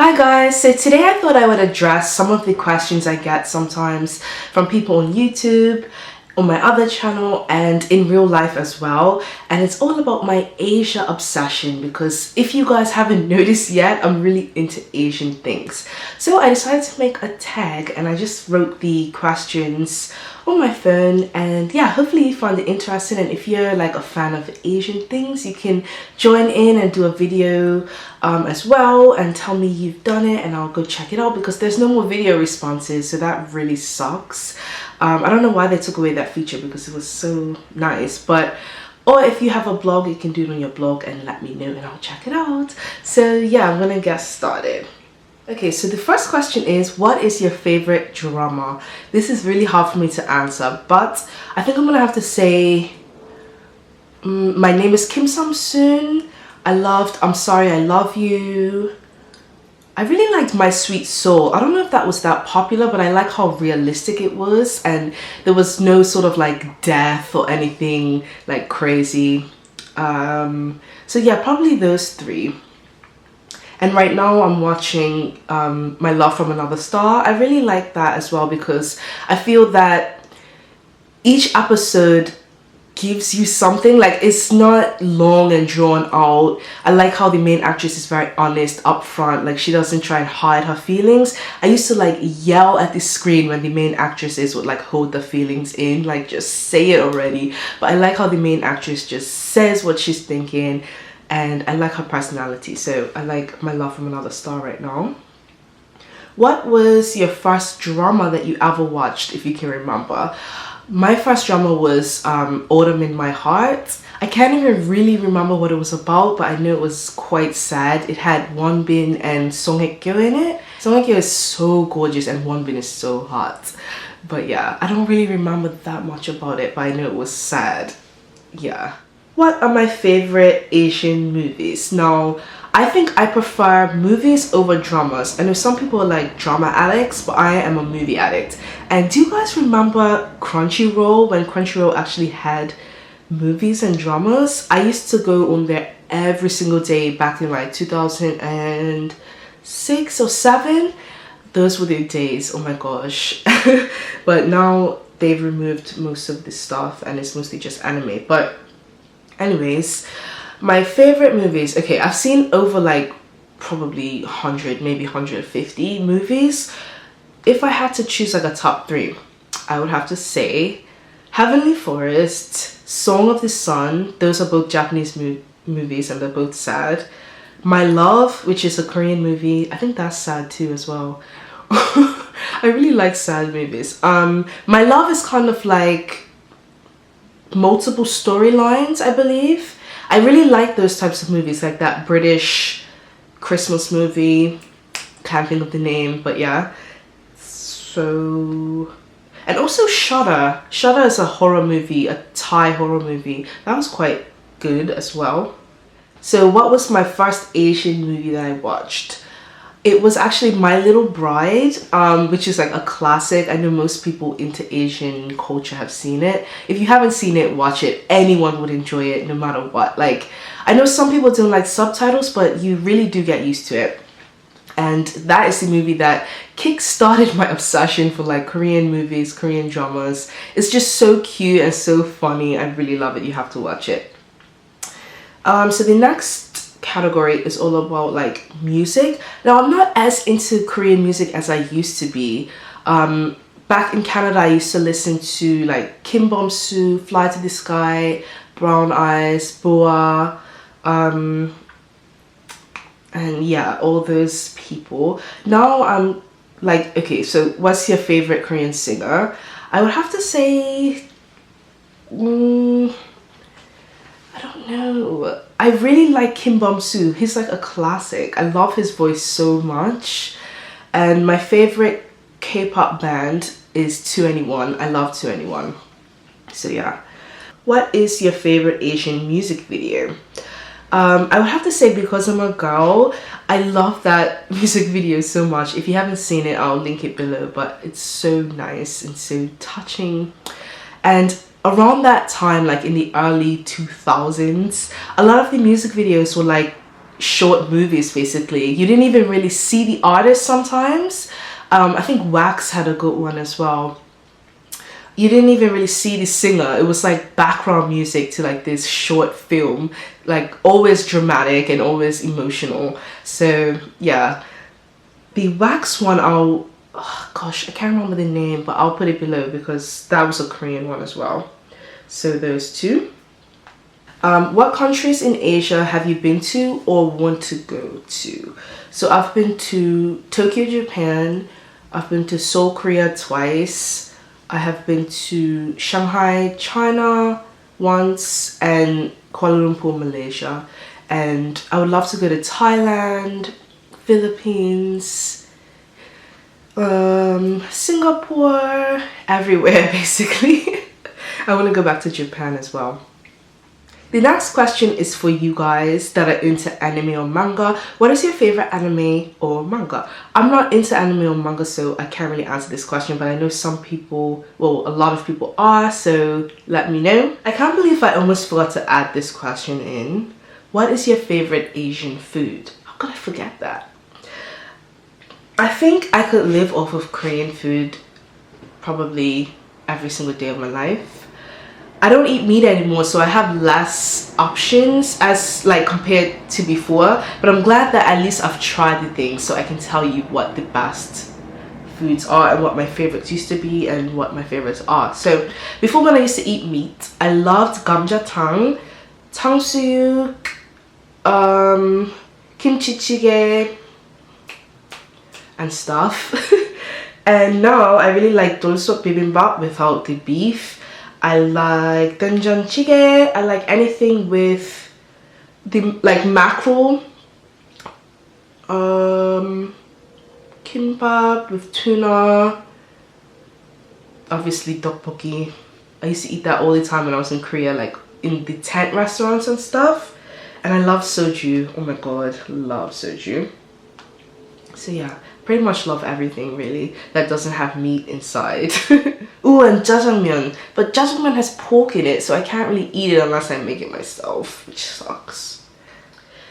Hi guys, so today I thought I would address some of the questions I get sometimes from people on YouTube, on my other channel and in real life as well, and it's all about my Asia obsession because if you guys haven't noticed yet, I'm really into Asian things. So I decided to make a tag and I just wrote the questions on my phone, and yeah, hopefully you find it interesting, and if you're like a fan of Asian things, you can join in and do a video as well and tell me you've done it and I'll go check it out because there's no more video responses, so that really sucks. I don't know why they took away that feature because it was so nice, but or if you have a blog, you can do it on your blog and let me know and I'll check it out. So yeah, I'm gonna get started. Okay, so the first question is, what is your favorite drama? This is really hard for me to answer, but I think I'm gonna have to say My Name is Kim Samsoon. I loved I'm Sorry I Love You. I really liked My Sweet Soul. I don't know if that was that popular, but I like how realistic it was and there was no sort of like death or anything like crazy. So yeah, probably those three. And right now I'm watching My Love from Another Star. I really like that as well because I feel that each episode gives you something, like it's not long and drawn out. I like how the main actress is very honest upfront, like she doesn't try and hide her feelings. I used to like yell at the screen when the main actresses would like hold the feelings in, like just say it already. But I like how the main actress just says what she's thinking, and I like her personality. So I like My Love from Another Star right now. What was your first drama that you ever watched, if you can remember? My first drama was Autumn in My Heart. I can't even really remember what it was about, but I know it was quite sad. It had Wonbin and Song Hye-kyo in it. Song Hye-kyo is so gorgeous and Wonbin is so hot. But yeah, I don't really remember that much about it, but I know it was sad. Yeah. What are my favorite Asian movies? Now, I think I prefer movies over dramas. I know some people are like drama addicts, but I am a movie addict. And do you guys remember Crunchyroll, when Crunchyroll actually had movies and dramas? I used to go on there every single day back in like 2006 or 7. Those were the days, oh my gosh. But now they've removed most of this stuff and it's mostly just anime. But anyways, my favorite movies, okay, I've seen over like probably 100, maybe 150 movies. If I had to choose like a top 3, I would have to say Heavenly Forest, Song of the Sun. Those are both Japanese movies and they're both sad. My Love, which is a Korean movie, I think that's sad too as well. I really like sad movies. My Love is kind of like multiple storylines, I believe. I really like those types of movies, like that British Christmas movie. Can't think of the name, but yeah. So, and also Shudder. Shudder is a horror movie, a Thai horror movie. That was quite good as well. So what was my first Asian movie that I watched? It was actually My Little Bride, which is like a classic. I know most people into Asian culture have seen it. If you haven't seen it, watch it. Anyone would enjoy it no matter what. Like, I know some people don't like subtitles, but you really do get used to it. And that is the movie that kick-started my obsession for like Korean movies, Korean dramas. It's just so cute and so funny. I really love it. You have to watch it. So the next category is all about like music. Now, I'm not as into Korean music as I used to be. Back in Canada, I used to listen to like Kim Bum-soo, Fly to the Sky, Brown Eyes, Boa, and yeah, all those people. Now I'm like, okay, so what's your favorite Korean singer? I would have to say, I don't know. I really like Kim Bum-soo. He's like a classic. I love his voice so much. And my favorite K-pop band is 2NE1. I love 2NE1. So yeah. What is your favorite Asian music video? I would have to say Because I'm a Girl. I love that music video so much. If you haven't seen it, I'll link it below. But it's so nice and so touching. And around that time, like in the early 2000s, a lot of the music videos were like short movies basically. You didn't even really see the artist sometimes. I think Wax had a good one as well. You didn't even really see the singer. It was like background music to like this short film, like always dramatic and always emotional. So yeah, the Wax one, oh gosh, I can't remember the name, but I'll put it below because that was a Korean one as well. So those two. What countries in Asia have you been to or want to go to? So I've been to Tokyo, Japan. I've been to Seoul, Korea twice. I have been to Shanghai, China once, and Kuala Lumpur, Malaysia. And I would love to go to Thailand, Philippines, Singapore, everywhere basically. I want to go back to Japan as well. The next question is for you guys that are into anime or manga. What is your favorite anime or manga? I'm not into anime or manga, so I can't really answer this question, but I know some people, well, a lot of people are, so let me know. I can't believe I almost forgot to add this question in. What is your favorite Asian food? How could I forget that? I think I could live off of Korean food probably every single day of my life. I don't eat meat anymore, so I have less options as like compared to before, but I'm glad that at least I've tried the things so I can tell you what the best foods are and what my favorites used to be and what my favorites are. So before, when I used to eat meat, I loved gamjatang, 탕수육, kimchi jjigae and stuff. And now I really like dolsot bibimbap without the beef. I like doenjang jjigae. I like anything with the like mackerel, kimbap with tuna, obviously tteokbokki. I used to eat that all the time when I was in Korea, like in the tent restaurants and stuff. And I love soju. Oh my god, love soju. So yeah, pretty much love everything really that doesn't have meat inside. Ooh, and jjajangmyeon. But jjajangmyeon has pork in it, so I can't really eat it unless I make it myself, which sucks.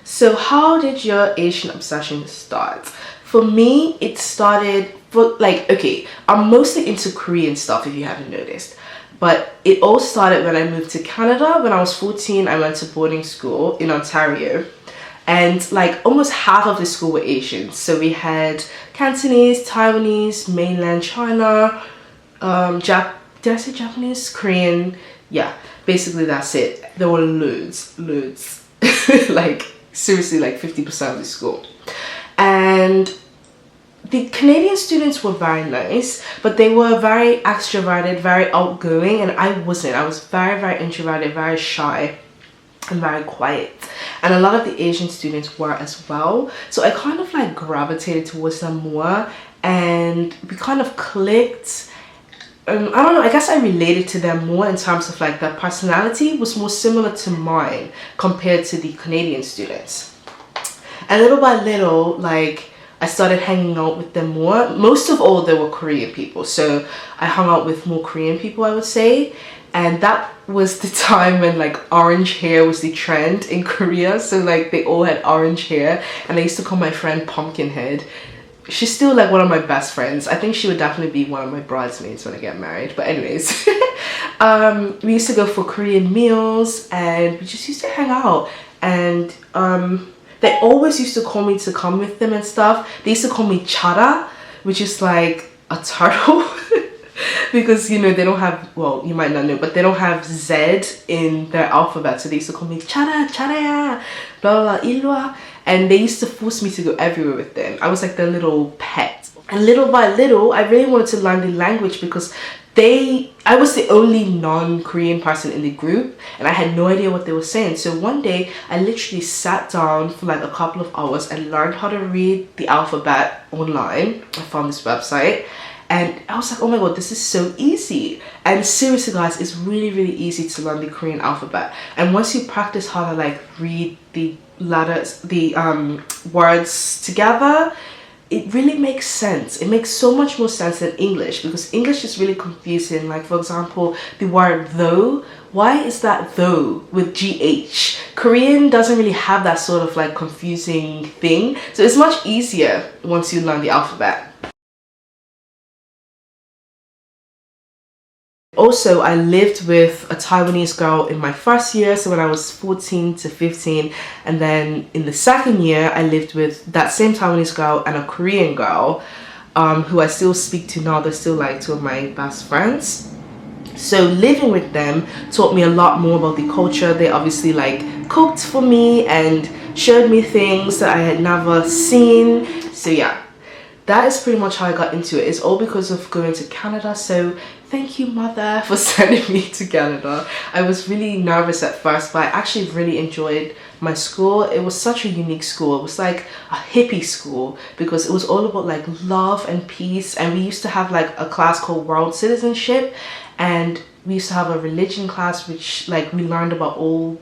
So how did your Asian obsession start? For me, it started, okay, I'm mostly into Korean stuff if you haven't noticed. But it all started when I moved to Canada. When I was 14, I went to boarding school in Ontario. And like almost half of the school were Asian. So we had Cantonese, Taiwanese, mainland China, did I say Japanese? Korean. Yeah, basically that's it. There were loads. Like seriously, like 50% of the school. And the Canadian students were very nice, but they were very extroverted, very outgoing, and I wasn't. I was very, very introverted, very shy and very quiet. And a lot of the Asian students were as well. So I kind of like gravitated towards them more, and we kind of clicked. I don't know, I guess I related to them more in terms of like their personality was more similar to mine compared to the Canadian students. And little by little, like I started hanging out with them more. Most of all, they were Korean people. So I hung out with more Korean people, I would say. And that was the time when like orange hair was the trend in Korea. So like they all had orange hair, and I used to call my friend Pumpkinhead. She's still like one of my best friends. I think she would definitely be one of my bridesmaids when I get married. But anyways, we used to go for Korean meals and we just used to hang out. And they always used to call me to come with them and stuff. They used to call me Chara, which is like a turtle. Because, you know, they don't have, well, you might not know, but they don't have Z in their alphabet. So they used to call me Chara, Charaya, blah, blah, blah, Ilwa. And they used to force me to go everywhere with them. I was like their little pet. And little by little, I really wanted to learn the language because I was the only non-Korean person in the group, and I had no idea what they were saying. So one day, I literally sat down for like a couple of hours and learned how to read the alphabet online. I found this website. And I was like, oh my god, this is so easy. And seriously guys, it's really, really easy to learn the Korean alphabet. And once you practice how to like read the letters, the words together, it really makes sense. It makes so much more sense than English, because English is really confusing. Like, for example, the word though. Why is that though with GH? Korean doesn't really have that sort of like confusing thing. So it's much easier once you learn the alphabet. Also, I lived with a Taiwanese girl in my first year, so when I was 14 to 15, and then in the second year, I lived with that same Taiwanese girl and a Korean girl, who I still speak to now. They're still like two of my best friends. So living with them taught me a lot more about the culture. They obviously like cooked for me and showed me things that I had never seen. So yeah, that is pretty much how I got into it. It's all because of going to Canada. So thank you, mother, for sending me to Canada. I was really nervous at first, but I actually really enjoyed my school. It was such a unique school. It was like a hippie school, because it was all about like love and peace. And we used to have like a class called World Citizenship, and we used to have a religion class, which like we learned about all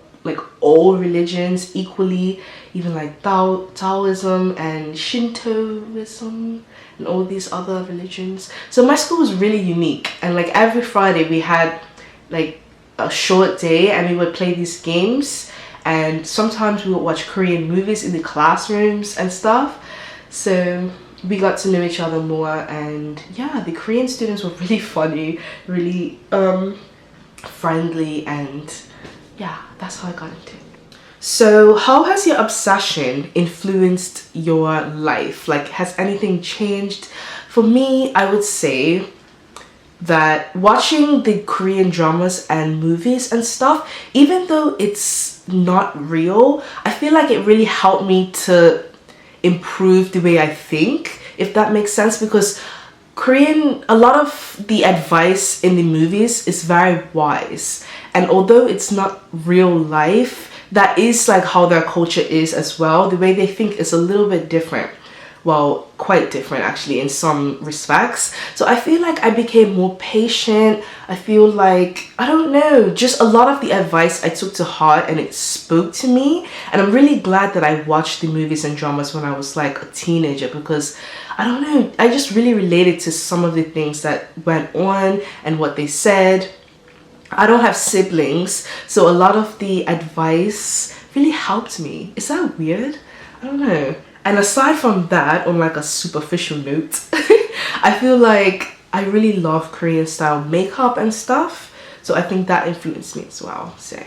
religions equally, even like Taoism and Shintoism and all these other religions. So my school was really unique, and like every Friday we had like a short day and we would play these games, and sometimes we would watch Korean movies in the classrooms and stuff. So we got to know each other more, and yeah, the Korean students were really funny, really friendly, and yeah, that's how I got into it. So how has your obsession influenced your life? Like, has anything changed? For me, I would say that watching the Korean dramas and movies and stuff, even though it's not real, I feel like it really helped me to improve the way I think, if that makes sense, because a lot of the advice in the movies is very wise, and although it's not real life, that is like how their culture is as well. The way they think is a little bit different. Well, quite different actually in some respects. So I feel like I became more patient. I feel like, I don't know, just a lot of the advice I took to heart and it spoke to me. And I'm really glad that I watched the movies and dramas when I was like a teenager, because I don't know, I just really related to some of the things that went on and what they said. I don't have siblings, so a lot of the advice really helped me. Is that weird? I don't know. And aside from that, on like a superficial note, I feel like I really love Korean style makeup and stuff. So I think that influenced me as well. So,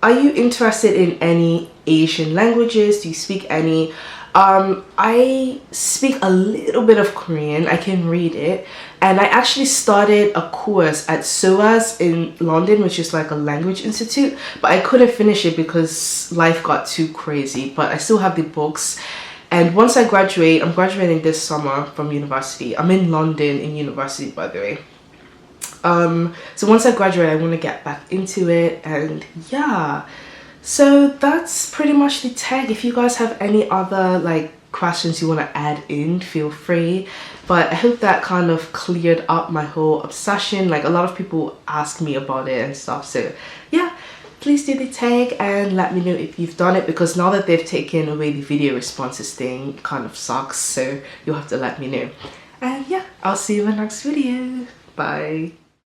are you interested in any Asian languages? Do you speak any? I speak a little bit of Korean. I can read it, and I actually started a course at SOAS in London, which is like a language institute, but I couldn't finish it because life got too crazy. But I still have the books, and once I graduate, I'm graduating this summer from university. I'm in London in university, by the way. So once I graduate, I want to get back into it, and yeah. So that's pretty much the tag. If you guys have any other like questions you want to add in, feel free. But I hope that kind of cleared up my whole obsession. Like, a lot of people ask me about it and stuff. So yeah, please do the tag and let me know if you've done it, because now that they've taken away the video responses thing, it kind of sucks. So you'll have to let me know. And yeah, I'll see you in the next video. Bye.